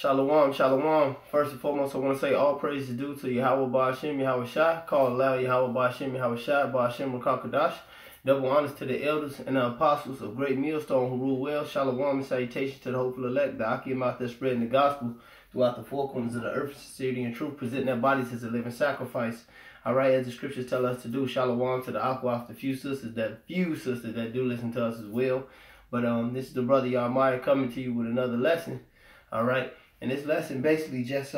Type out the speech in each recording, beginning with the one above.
Shalom, shalom. First and foremost, I want to say all praise is due to Yahweh Ba'ashem Yahweh Shai. Call aloud Yahweh Ba'ashem Yahweh Shai, Ba'ashem Rakakadash. Double honors to the elders and the apostles of Great Millstone who rule well. Shalom and salutations to the hopeful elect, the Akim out there spreading the gospel throughout the four corners of the earth, sincerity and truth, presenting their bodies as a living sacrifice. All right, as the scriptures tell us to do. Shalom to the Aqua, the few sisters that do listen to us as well. But this is the brother Yarmaya coming to you with another lesson. All right. And this lesson basically just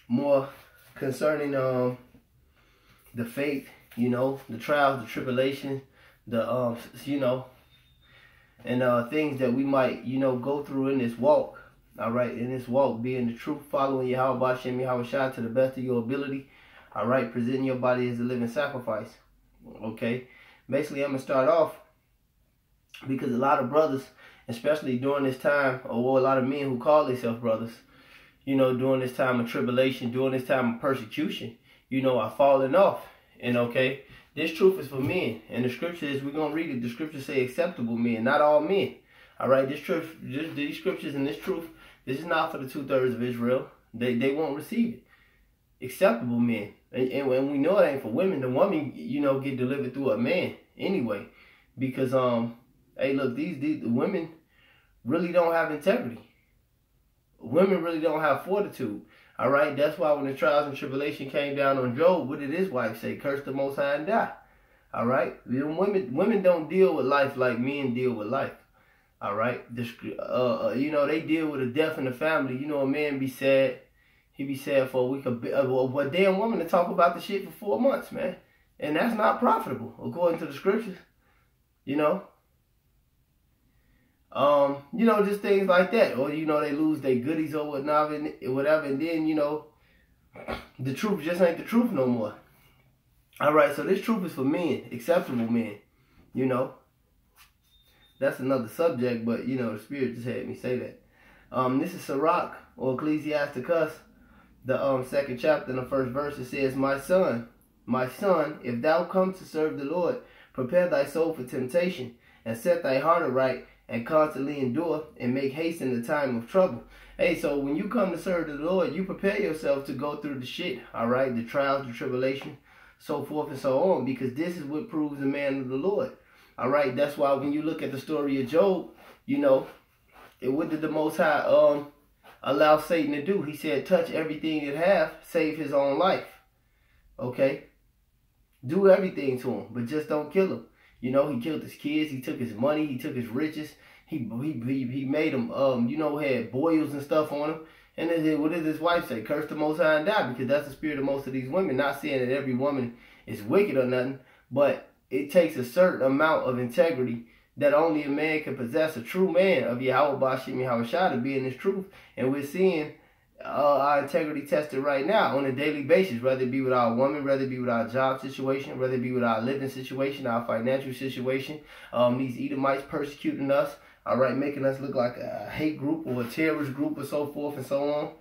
more concerning the faith, the trials, the tribulation, the and things that we might go through in this walk. All right, in this walk, being the truth, following Yahweh Ba'ashem Yahweh Shai to the best of your ability. All right, presenting your body as a living sacrifice. Okay, basically I'm gonna start off because a lot of brothers, especially during this time, or a lot of men who call themselves brothers, during this time of tribulation, during this time of persecution, are falling off. And okay, this truth is for men. And the scriptures, we're going to read it. The scriptures say acceptable men, not all men. All right, this truth, these scriptures and this truth, this is not for the 2/3 of Israel. They won't receive it. Acceptable men. And when we know it ain't for women, the woman, get delivered through a man anyway. Because, hey, look, these women really don't have integrity. Women really don't have fortitude. All right, that's why when the trials and tribulation came down on Job, what did his wife say? Curse the Most High and die. All right, women don't deal with life like men deal with life. All right, they deal with a death in the family. A man be sad. He be sad for a week. A damn woman to talk about the shit for 4 months, man, and that's not profitable according to the scriptures. Just things like that. Or, they lose their goodies or whatnot, whatever. And then, the truth just ain't the truth no more. All right, so this truth is for men, acceptable men, That's another subject, but, the Spirit just had me say that. This is Sirach, or Ecclesiasticus, the 2nd chapter in the 1st verse. It says, my son, if thou come to serve the Lord, prepare thy soul for temptation, and set thy heart aright, and constantly endure, and make haste in the time of trouble. Hey, so when you come to serve the Lord, you prepare yourself to go through the shit, all right? The trials, the tribulation, so forth and so on, because this is what proves the man of the Lord. All right, that's why when you look at the story of Job, what did the Most High allow Satan to do? He said, touch everything that have, save his own life. Okay? Do everything to him, but just don't kill him. He killed his kids. He took his money. He took his riches. He made him, had boils and stuff on him. And then what did his wife say? Curse the Most High and die, because that's the spirit of most of these women. Not saying that every woman is wicked or nothing, but it takes a certain amount of integrity that only a man can possess. A true man of Yahweh Ba'ashem Yahweh Shai to be in this truth. And we're seeing our integrity tested right now on a daily basis, whether it be with our woman, whether it be with our job situation, whether it be with our living situation, our financial situation. These Edomites persecuting us, all right, making us look like a hate group or a terrorist group or so forth and so on.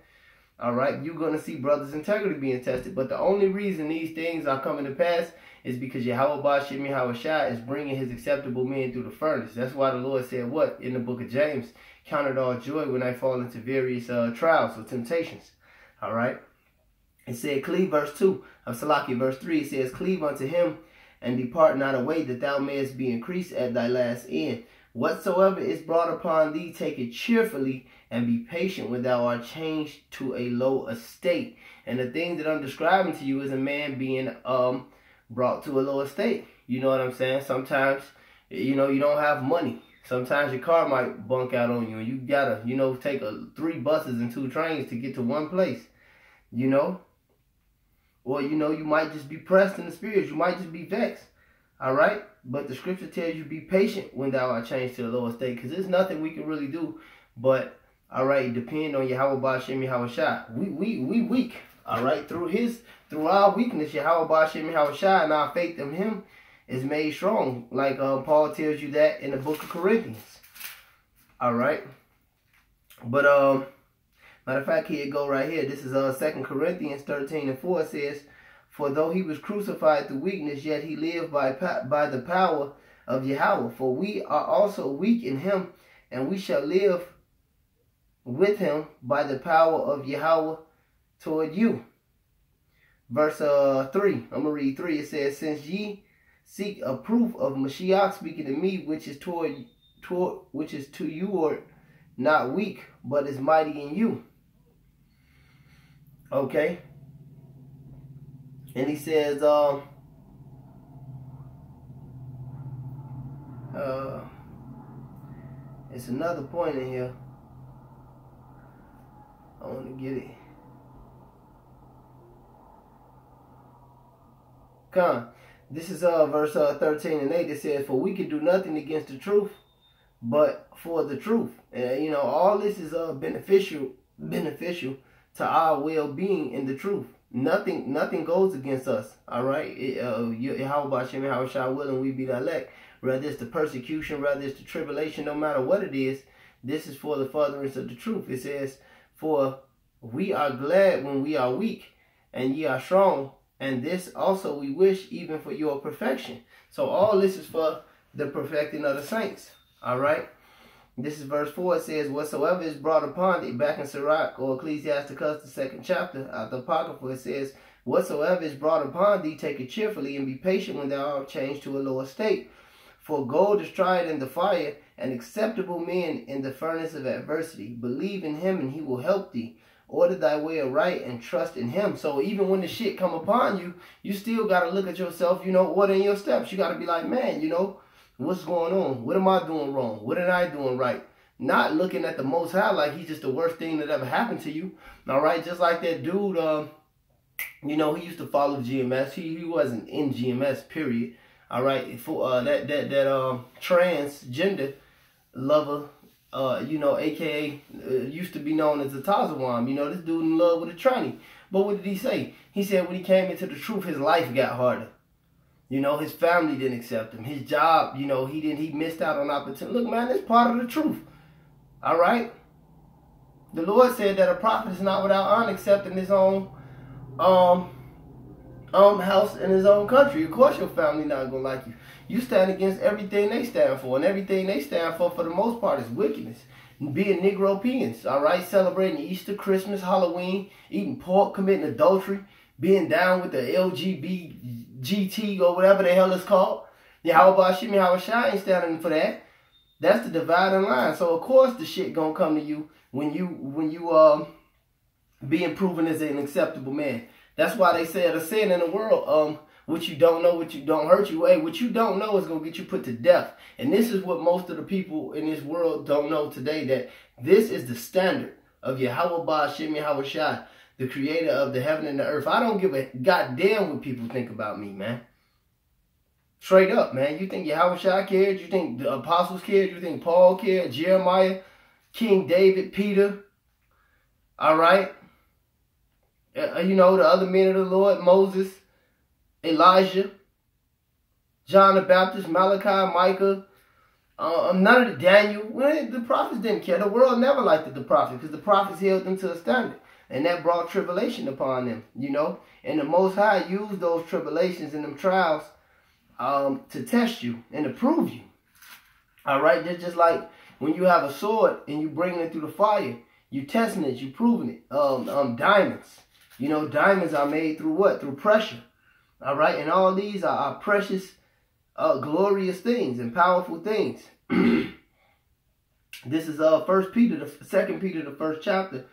All right, you're going to see brothers' integrity being tested. But the only reason these things are coming to pass is because Yahweh Ba'ashem Yahweh Shai is bringing his acceptable men through the furnace. That's why the Lord said what? In the book of James, count it all joy when I fall into various trials or temptations. All right. It said, cleave, verse 2 of Salaki, verse 3. It says, cleave unto him and depart not away, that thou mayest be increased at thy last end. Whatsoever is brought upon thee, take it cheerfully, and be patient when thou art changed to a low estate. And the thing that I'm describing to you is a man being brought to a low estate. You know what I'm saying? Sometimes, you don't have money. Sometimes your car might bunk out on you, and you gotta, take 3 buses and 2 trains to get to one place, Or, you might just be pressed in the spirit. You might just be vexed, all right? But the scripture tells you be patient when thou art changed to the lower state, because there's nothing we can really do but, all right, depend on Yahweh Ba'ashem Yahweh Shai. We weak, all right? Through our weakness, Yahweh Ba'ashem Yahweh Shai and our faith in him is made strong, like Paul tells you that in the book of Corinthians. All right. But matter of fact, here it go right here. This is 2 Corinthians 13:4. It says, for though he was crucified through weakness, yet he lived by the power of Yahweh. For we are also weak in him, and we shall live with him by the power of Yahweh toward you. Verse 3, I'm going to read 3. It says, since ye seek a proof of Mashiach speaking to me, which is which is to you or not weak, but is mighty in you. Okay. And he says, it's another point in here. I want to get it. Come. This is verse 13 and 8. It says, for we can do nothing against the truth, but for the truth. And you know, all this is beneficial to our well-being in the truth. Nothing goes against us. All right. How about Shem, how shall willing we be the elect? Whether it's the persecution, whether it's the tribulation, no matter what it is, this is for the furtherance of the truth. It says, for we are glad when we are weak, and ye are strong. And this also we wish even for your perfection. So all this is for the perfecting of the saints. All right. This is verse 4. It says, whatsoever is brought upon thee, back in Sirach or Ecclesiasticus, the 2nd chapter, out the Apocrypha, it says, whatsoever is brought upon thee, take it cheerfully, and be patient when thou art changed to a lower state. For gold is tried in the fire, and acceptable men in the furnace of adversity. Believe in him, and he will help thee. Order thy way aright and trust in him. So even when the shit come upon you, you still got to look at yourself, you know, ordering your steps. You got to be like, man, you know, what's going on? What am I doing wrong? What am I doing right? Not looking at the Most High like he's just the worst thing that ever happened to you. All right, just like that dude, you know, he used to follow GMS. He wasn't in GMS, period. All right, for that transgender lover, you know, aka used to be known as a Tazawam. You know, this dude in love with a tranny. But what did he say? He said when he came into the truth, his life got harder. You know, his family didn't accept him. His job, you know, he missed out on opportunity. Look, man, that's part of the truth. All right? The Lord said that a prophet is not without honor except in his own house in his own country. Of course your family not gonna like you. You stand against everything they stand for, and everything they stand for the most part is wickedness. Being Negropeans, all right, celebrating Easter, Christmas, Halloween, eating pork, committing adultery, being down with the LGBT or whatever the hell it's called. Yeah, how about Shimmy, how Shai ain't standing for that? That's the dividing line. So of course the shit gonna come to you when you being proven as an acceptable man. That's why they say the saying in the world, what you don't know, what you don't hurt you. Hey, what you don't know is going to get you put to death. And this is what most of the people in this world don't know today, that this is the standard of Yahweh Ba'ashem Yahweh Shai, the creator of the heaven and the earth. I don't give a goddamn what people think about me, man. Straight up, man. You think Yahweh Shai cared? You think the apostles cared? You think Paul cared? Jeremiah, King David, Peter? All right? You know, the other men of the Lord, Moses, Elijah, John the Baptist, Malachi, Micah, none of the Daniel. Well, the prophets didn't care. The world never liked the prophets because the prophets held them to a standard. And that brought tribulation upon them, you know. And the Most High used those tribulations and them trials to test you and to prove you. All right? They're just like when you have a sword and you bring it through the fire. You testing it. You proving it. Diamonds. You know, diamonds are made through what? Through pressure. All right? And all these are precious, glorious things and powerful things. This is 1 Peter, the 2 Peter, the 1st chapter,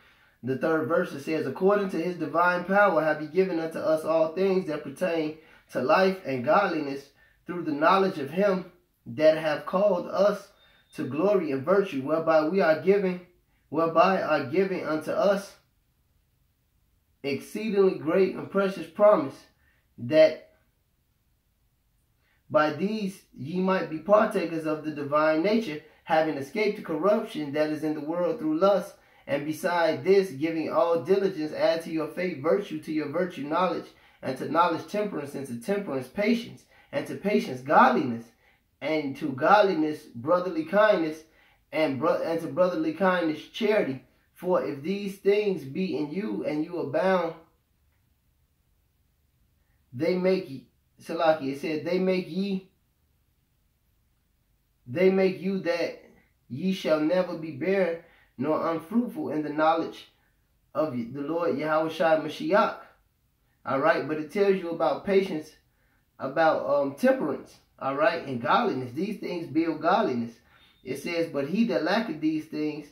the 3rd verse. It says, according to his divine power have he given unto us all things that pertain to life and godliness through the knowledge of him that have called us to glory and virtue, whereby are giving unto us exceedingly great and precious promise, that by these ye might be partakers of the divine nature, having escaped the corruption that is in the world through lust, and beside this, giving all diligence, add to your faith virtue, to your virtue knowledge, and to knowledge temperance, and to temperance patience, and to patience godliness, and to godliness brotherly kindness, and to brotherly kindness charity. For if these things be in you, and you abound, they make ye, Salaki, it said, they make you that ye shall never be barren, nor unfruitful in the knowledge of the Lord Yahushua Mashiach. All right, but it tells you about patience, about temperance, all right, and godliness. These things build godliness. It says, but he that lacketh these things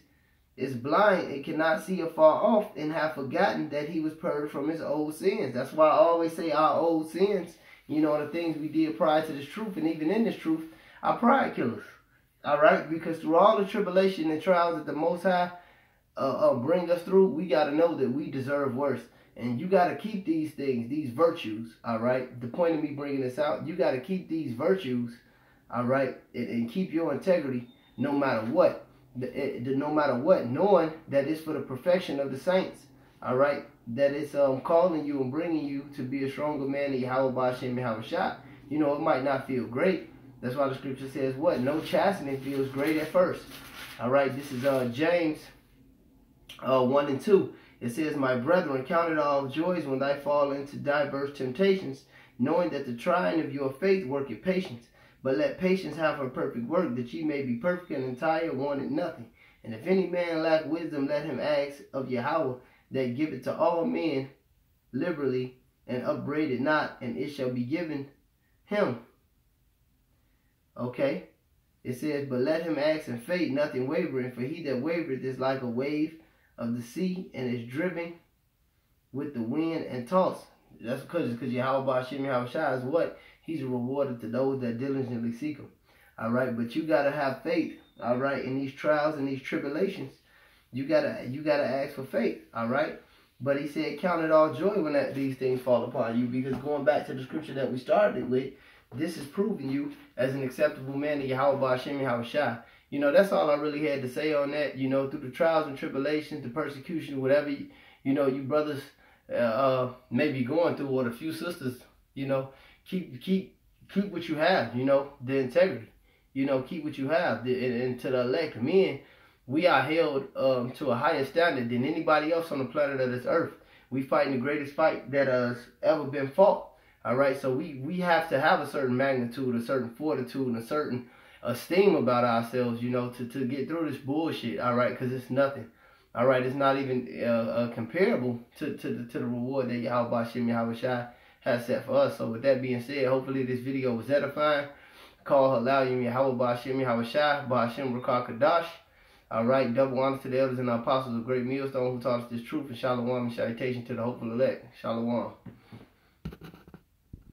is blind and cannot see afar off, and have forgotten that he was purged from his old sins. That's why I always say our old sins, you know, the things we did prior to this truth, and even in this truth, are pride killers. All right, because through all the tribulation and trials that the Most High bring us through, we got to know that we deserve worse. And you got to keep these things, these virtues, all right? The point of me bringing this out, you got to keep these virtues, all right, and keep your integrity no matter what. No matter what, knowing that it's for the perfection of the saints, all right? That it's calling you and bringing you to be a stronger man in Yahweh B'Shem Yahushua. You know, it might not feel great. That's why the scripture says what? No chastening feels great at first. All right, this is James 1 and 2. It says, my brethren, count it all joys when thy fall into diverse temptations, knowing that the trying of your faith worketh patience. But let patience have her perfect work, that ye may be perfect and entire, wanting nothing. And if any man lack wisdom, let him ask of Yahweh, that giveth to all men liberally, and upbraid it not, and it shall be given him. Okay? It says, but let him ask in faith, nothing wavering, for he that wavereth is like a wave of the sea, and is driven with the wind and tossed. That's because Yahweh B'Shem Yahushua is what? He's rewarded to those that diligently seek him. All right, but you got to have faith, all right, in these trials and these tribulations. You gotta ask for faith, all right? But he said, count it all joy when these things fall upon you, because going back to the scripture that we started with, this is proving you as an acceptable man to Yahweh B'Shem Yahushua. You know, that's all I really had to say on that. You know, through the trials and tribulations, the persecution, whatever, you know, you brothers may be going through, or the few sisters, you know, keep what you have, you know, the integrity. You know, keep what you have. And to the elect men, we are held to a higher standard than anybody else on the planet of this earth. We fighting the greatest fight that has ever been fought. All right, so we have to have a certain magnitude, a certain fortitude, and a certain esteem about ourselves, you know, to get through this bullshit, all right, because it's nothing, all right, it's not even comparable to the reward that Yahweh B'Shem Yahushua has set for us. So with that being said, hopefully this video was edifying. Call Halayim Yahweh B'Shem Yahushua, B'Shem Rakah Kadash, all right, double honor to the elders and the apostles of Great Millstone who taught us this truth, and shalom and salutation to the hopeful elect. Shalom.